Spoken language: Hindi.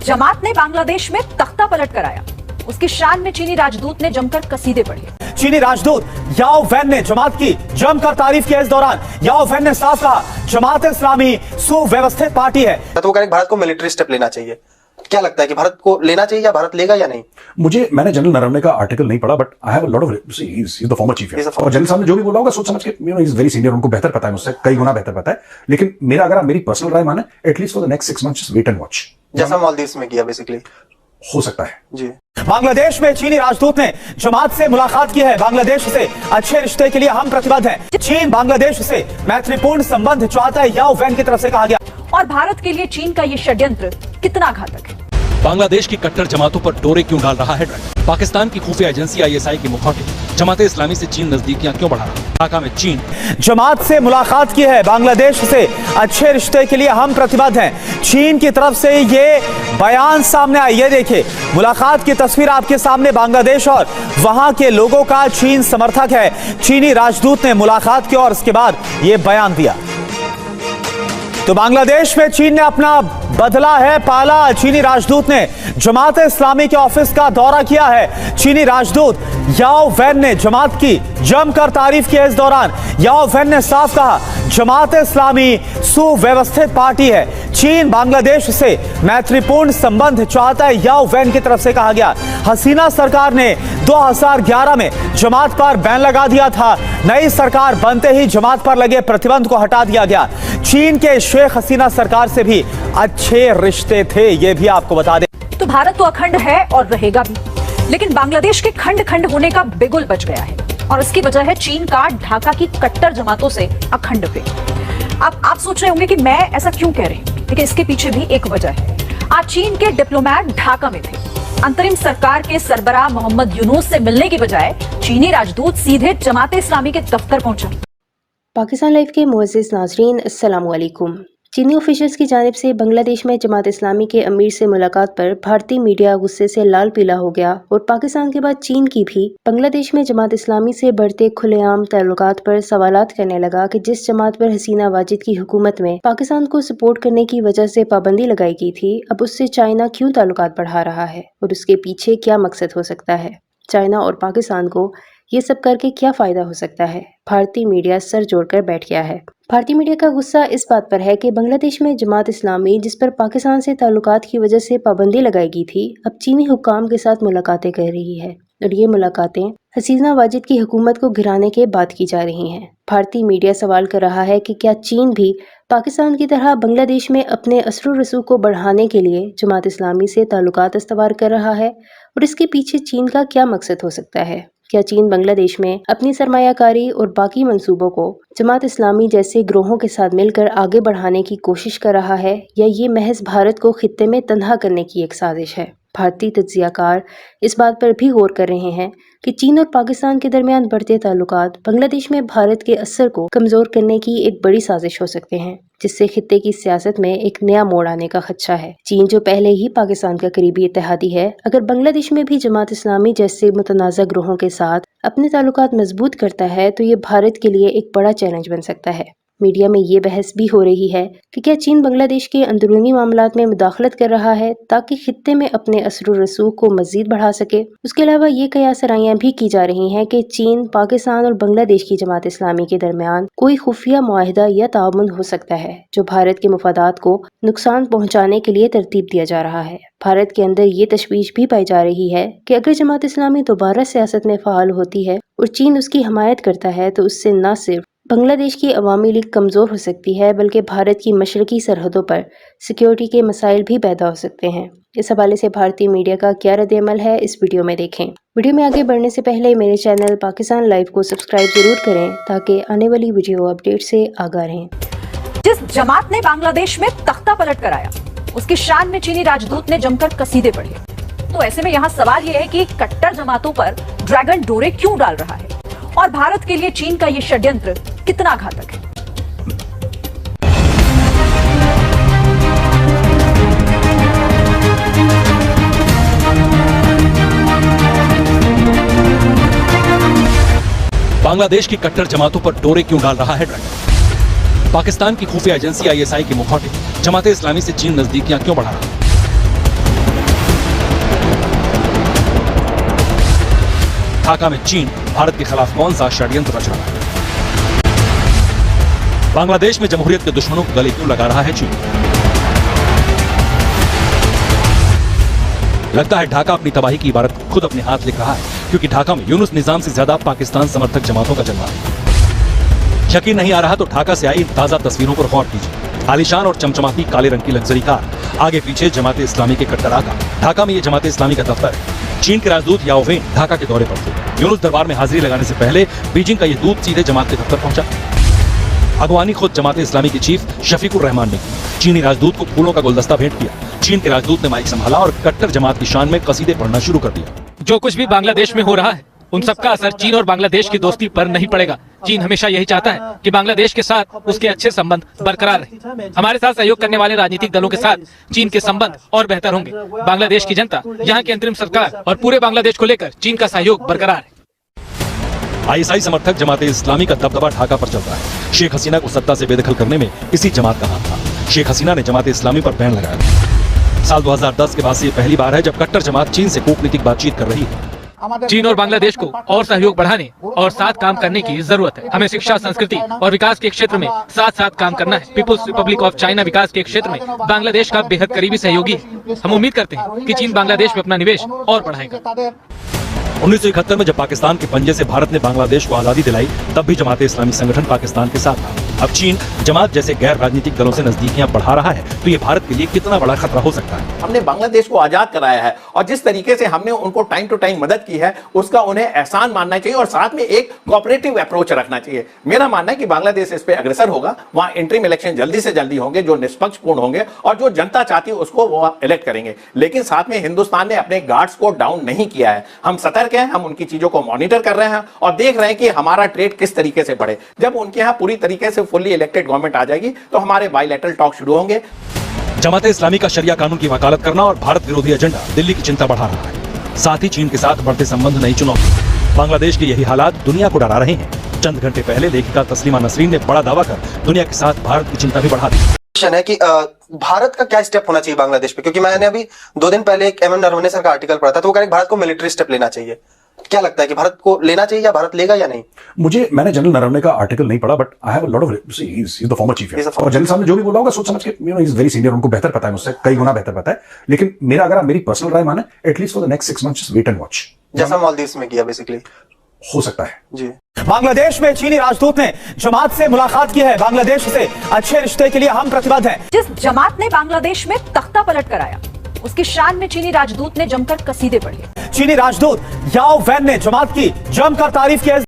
जमात ने बांग्लादेश में तख्ता पलट कराया, उसकी शान में चीनी राजदूत ने जमकर कसीदे पढ़े। चीनी राजदूत याओ वैन ने जमात की जमकर तारीफ की। इस दौरान याओ वैन ने साफ कहा, जमात इस्लामी सुव्यवस्थित पार्टी है। तो वो कह रहे भारत को मिलिट्री स्टेप लेना चाहिए। क्या लगता है कि भारत को लेना चाहिए या भारत लेगा या नहीं? मैंने जनरल नरवणे का आर्टिकल नहीं पढ़ा, but I have a lot of he is the former chief. और जनरल साहब ने जो भी बोला होगा सोच समझ के, ही इज वेरी सीनियर, उनको बेहतर पता है, मुझसे कई गुना बेहतर पता है। लेकिन मेरा अगर मेरी पर्सनल राय माने, at least for the next 6 months wait and watch, जैसा मालदीव्स में किया बेसिकली हो सकता है जी। बांग्लादेश में चीनी राजदूत ने जमात से मुलाकात की है। बांग्लादेश से अच्छे रिश्ते के लिए हम प्रतिबद्ध हैं। चीन बांग्लादेश से मैत्रीपूर्ण संबंध चाहता है, याओ वैन की तरफ से कहा गया। और भारत के लिए चीन का ये षड्यंत्र कितना घातक है? बांग्लादेश की कट्टर जमातों पर डोरे क्यों डाल रहा है ड्रैगन? पाकिस्तान की खुफिया एजेंसी ISI की मुखौटे जमात इस्लामी से चीन नजदीकियां क्यों बढ़ा रहा? ढाका में चीन जमात से मुलाकात की है। बांग्लादेश से अच्छे रिश्ते के लिए हम प्रतिबद्ध हैं। चीन की तरफ से ये बयान सामने आया। ये देखिए, मुलाकात की तस्वीर आपके सामने। बांग्लादेश और वहां के लोगों का चीन समर्थक है। चीनी राजदूत ने मुलाकात की और उसके बाद ये बयान दिया। तो बांग्लादेश में चीन ने अपना बदला है पाला। चीनी राजदूत ने जमात इस्लामी के ऑफिस का दौरा किया है। चीनी राजदूत याओ वैन ने जमात की जमकर तारीफ की। इस दौरान याओ वैन ने साफ कहा, जमात इस्लामी सुव्यवस्थित पार्टी है। चीन बांग्लादेश से मैत्रीपूर्ण संबंध चाहता है, याओ वैन की तरफ से कहा गया। हसीना सरकार ने 2011 में जमात पर बैन लगा दिया था। नई सरकार बनते ही जमात पर लगे प्रतिबंध को हटा दिया गया। चीन के शेख हसीना सरकार से भी अच्छे रिश्ते थे, ये भी आपको बता दें। तो भारत तो अखंड है और रहेगा भी, लेकिन बांग्लादेश के खंड खंड होने का बिगुल बच गया है और इसकी वजह है चीन का ढाका की कट्टर जमातों से अखंड प्रेम। अब आप सोच रहे होंगे कि मैं ऐसा क्यों कह रही हूं, लेकिन इसके पीछे भी एक वजह है। आज चीन के डिप्लोमैट ढाका में थे। अंतरिम सरकार के सरबराह मोहम्मद यूनुस से मिलने की बजाय चीनी राजदूत सीधे जमात इस्लामी के दफ्तर पहुंचा। पाकिस्तान लाइव के मुअज़्ज़िज़ नाज़रीन, अस्सलाम वालेकुम। चीनी ऑफिशियल्स की जानिब से बांग्लादेश में जमात इस्लामी के अमीर से मुलाकात पर भारतीय मीडिया गुस्से से लाल पीला हो गया और पाकिस्तान के बाद चीन की भी बांग्लादेश में जमात इस्लामी से बढ़ते खुलेआम ताल्लुकात पर सवालात करने लगा कि जिस जमात पर हसीना वाजिद की हुकूमत में पाकिस्तान को सपोर्ट करने की वजह से पाबंदी लगाई गई थी, अब उससे चाइना क्यों ताल्लुकात बढ़ा रहा है और उसके पीछे क्या मकसद हो सकता है। चाइना और पाकिस्तान को ये सब करके क्या फायदा हो सकता है। भारतीय मीडिया सर जोड़कर बैठ गया है। भारतीय मीडिया का गुस्सा इस बात पर है कि बांग्लादेश में जमात इस्लामी, जिस पर पाकिस्तान से ताल्लुकात की वजह से पाबंदी लगाई गई थी, अब चीनी हुक्काम के साथ मुलाकातें कर रही है और ये मुलाकातें हसीना वाजिद की हुकूमत को गिराने के बाद की जा रही हैं। भारतीय मीडिया सवाल कर रहा है कि क्या चीन भी पाकिस्तान की तरह बांग्लादेश में अपने असर रसूख को बढ़ाने के लिए जमात इस्लामी से ताल्लुकात इस्तवार कर रहा है और इसके पीछे चीन का क्या मकसद हो सकता है। क्या चीन बांग्लादेश में अपनी सरमायाकारी और बाकी मंसूबों को जमात इस्लामी जैसे ग्रोहों के साथ मिलकर आगे बढ़ाने की कोशिश कर रहा है या ये महज भारत को खित्ते में तन्हा करने की एक साजिश है। भारतीय तज्जियाकार इस बात पर भी गौर कर रहे हैं कि चीन और पाकिस्तान के दरमियान बढ़ते ताल्लुकात बांग्लादेश में भारत के असर को कमजोर करने की एक बड़ी साजिश हो सकते हैं, जिससे खित्ते की सियासत में एक नया मोड़ आने का खदशा है। चीन जो पहले ही पाकिस्तान का करीबी इत्तेहादी है, अगर बांग्लादेश में भी जमात इस्लामी जैसे मुतनाज़ा ग्रोहों के साथ अपने ताल्लुकात मजबूत करता है तो ये भारत के लिए एक बड़ा चैलेंज बन सकता है। मीडिया में ये बहस भी हो रही है कि क्या चीन बांग्लादेश के अंदरूनी मामलात में मुदाखलत कर रहा है ताकि खित्ते में अपने असर रसूख को मजीद बढ़ा सके। उसके अलावा ये कयासराइयाँ भी की जा रही हैं कि चीन, पाकिस्तान और बांग्लादेश की जमात इस्लामी के दरमियान कोई खुफिया मुआहिदा या ताउन हो सकता है जो भारत के मुफादात को नुकसान पहुँचाने के लिए तरतीब दिया जा रहा है। भारत के अंदर ये तशवीश भी पाई जा रही है कि अगर जमात इस्लामी दोबारा सियासत में फ़ाल होती है और चीन उसकी हमायत करता है तो उससे न सिर्फ बांग्लादेश की अवामी लीग कमज़ोर हो सकती है बल्कि भारत की मशरकी सरहदों पर सिक्योरिटी के मसाइल भी पैदा हो सकते हैं। इस हवाले से भारतीय मीडिया का क्या रद्द-ए-अमल है, इस वीडियो में देखें। वीडियो में आगे बढ़ने से पहले मेरे चैनल पाकिस्तान लाइव को सब्सक्राइब जरूर करें ताकि आने वाली वीडियो अपडेट से आगाह रहें। जिस जमात ने बांग्लादेश में तख्ता पलट कराया, उसकी शान में चीनी राजदूत ने जमकर कसीदे पढ़े। तो ऐसे में यहाँ सवाल ये है कि कट्टर जमातों पर ड्रैगन डोरे क्यों डाल रहा है और भारत के लिए चीन का ये षड्यंत्र कितना घातक है। बांग्लादेश की कट्टर जमातों पर डोरे क्यों डाल रहा है ड्रैगन? पाकिस्तान की खुफिया एजेंसी ISI की मुखौटे जमात इस्लामी से चीन नजदीकियां क्यों बढ़ा रहा है? ढाका में चीन भारत के खिलाफ कौन सा षड्यंत्र रच रहा है? बांग्लादेश में जमहूरियत के दुश्मनों को गले क्यों लगा रहा है चीन? लगता है ढाका अपनी तबाही की इबारत खुद अपने हाथ लिख रहा है, क्योंकि ढाका में यूनुस निजाम से ज्यादा पाकिस्तान समर्थक जमातों का जलवा है। यकीन नहीं आ रहा तो ढाका से आई इन ताजा तस्वीरों पर गौर कीजिए। आलीशान और चमचमाती काले रंग की लग्जरी कार, आगे पीछे जमाते इस्लामी के कट्टर आका। ढाका में ये जमाते इस्लामी का दफ्तर है। चीन के राजदूत याओ वेन ढाका के दौरे पर थे। यूनुस दरबार में हाजिरी लगाने से पहले बीजिंग का ये दूत सीधे जमात के दफ्तर पहुंचा। अगवानी खुद जमाते इस्लामी के चीफ शफीकुर रहमान ने की। चीनी राजदूत को फूलों का गुलदस्ता भेंट किया। चीन के राजदूत ने माइक संभाला और कट्टर जमात की शान में कसीदे पढ़ना शुरू कर दिया। जो कुछ भी बांग्लादेश में हो रहा है उन सबका असर चीन और बांग्लादेश की दोस्ती पर नहीं पड़ेगा। चीन हमेशा यही चाहता है कि बांग्लादेश के साथ उसके अच्छे संबंध बरकरार रहे। हमारे साथ सहयोग करने वाले राजनीतिक दलों के साथ चीन के संबंध और बेहतर होंगे। बांग्लादेश की जनता, यहाँ की अंतरिम सरकार और पूरे बांग्लादेश को लेकर चीन का सहयोग बरकरार है। आईएसआई समर्थक जमाते इस्लामी का दबदबा ढाका पर चलता है। शेख हसीना को सत्ता से बेदखल करने में इसी जमात का हाथ था। शेख हसीना ने जमाते इस्लामी पर बैन लगाया। साल 2010 के बाद से ये पहली बार है जब कट्टर जमात चीन से कूटनीतिक बातचीत कर रही है। चीन और बांग्लादेश को और सहयोग बढ़ाने और साथ काम करने की जरूरत है। हमें शिक्षा, संस्कृति और विकास के क्षेत्र में साथ साथ काम करना है। पीपुल्स रिपब्लिक ऑफ चाइना विकास के क्षेत्र में बांग्लादेश का बेहद करीबी सहयोगी है। हम उम्मीद करते हैं कि चीन बांग्लादेश में अपना निवेश और बढ़ाएगा। 1971 में जब पाकिस्तान के पंजे से भारत ने बांग्लादेश को आजादी दिलाई, तब भी जमाते इस्लामी संगठन पाकिस्तान के साथ था। अब चीन जमात जैसे गैर राजनीतिक दलों से नजदीकियां बढ़ा रहा है, तो ये भारत के लिए कितना बड़ा खतरा हो सकता है? हमने बांग्लादेश को आजाद कराया है और जिस तरीके से हमने उनको टाइम टू टाइम मदद की है उसका उन्हें एहसान मानना चाहिए और साथ में एक कोऑपरेटिव अप्रोच रखना चाहिए। मेरा मानना है कि बांग्लादेश इस पे अग्रसर होगा। वहां इंटरिम इलेक्शन जल्दी से जल्दी होंगे जो निष्पक्षपूर्ण होंगे और जो जनता चाहती है उसको वो इलेक्ट करेंगे। लेकिन साथ में हिंदुस्तान ने अपने गार्ड्स को डाउन नहीं किया है। हम सतर्क हैं, हम उनकी चीजों को मॉनिटर कर रहे हैं और देख रहे हैं कि हमारा ट्रेड किस तरीके से बढ़े। जब उनके यहाँ पूरी तरीके से फुल्ली इलेक्टेड गवर्नमेंट आ जाएगी तो हमारे बायलैटरल टॉक शुरू होंगे। जमाते इस्लामी का शरिया कानून की वकालत करना और भारत विरोधी एजेंडा दिल्ली की चिंता बढ़ा रहा है। साथ ही चीन के साथ बढ़ते संबंध नई चुनौती। बांग्लादेश के यही हालात दुनिया को डरा रहे हैं। चंद घंटे पहले लेखिका तस्लीमा नसरीन ने बड़ा दावा कर दुनिया के साथ भारत की चिंता भी बढ़ा दी। है कि भारत का क्या स्टेप होना चाहिए बांग्लादेश पे, क्योंकि मैंने अभी 2 दिन पहले एक एमएम नरवणे सर का आर्टिकल पढ़ा था, तो वो कह रहे भारत को मिलिट्री स्टेप लेना चाहिए। क्या लगता है कि भारत को लेना चाहिए या भारत लेगा या नहीं? मैंने जनरल नरवणे का आर्टिकल नहीं पढ़ा, but I have a lot of he is the former chief. और जनरल साहब ने जो भी बोला होगा सोच समझ के, ही इज वेरी सीनियर, उनको बेहतर पता है मुझसे, कई गुना बेहतर पता है। लेकिन मेरा अगर मेरी पर्सनल राय माने, at least for the next 6 months wait and watch, जैसा मालदीव्स में किया बेसिकली हो सकता है जी। बांग्लादेश में चीनी राजदूत ने जमात से मुलाकात की है। बांग्लादेश से अच्छे रिश्ते के लिए हम प्रतिबद्ध हैं। जिस जमात ने बांग्लादेश में तख्ता पलट कराया, उसकी शान में चीनी राजदूत ने जमकर कसीदे पढ़े। चीनी राजदूत याओ वैन ने जमात की जमकर तारीफ की है।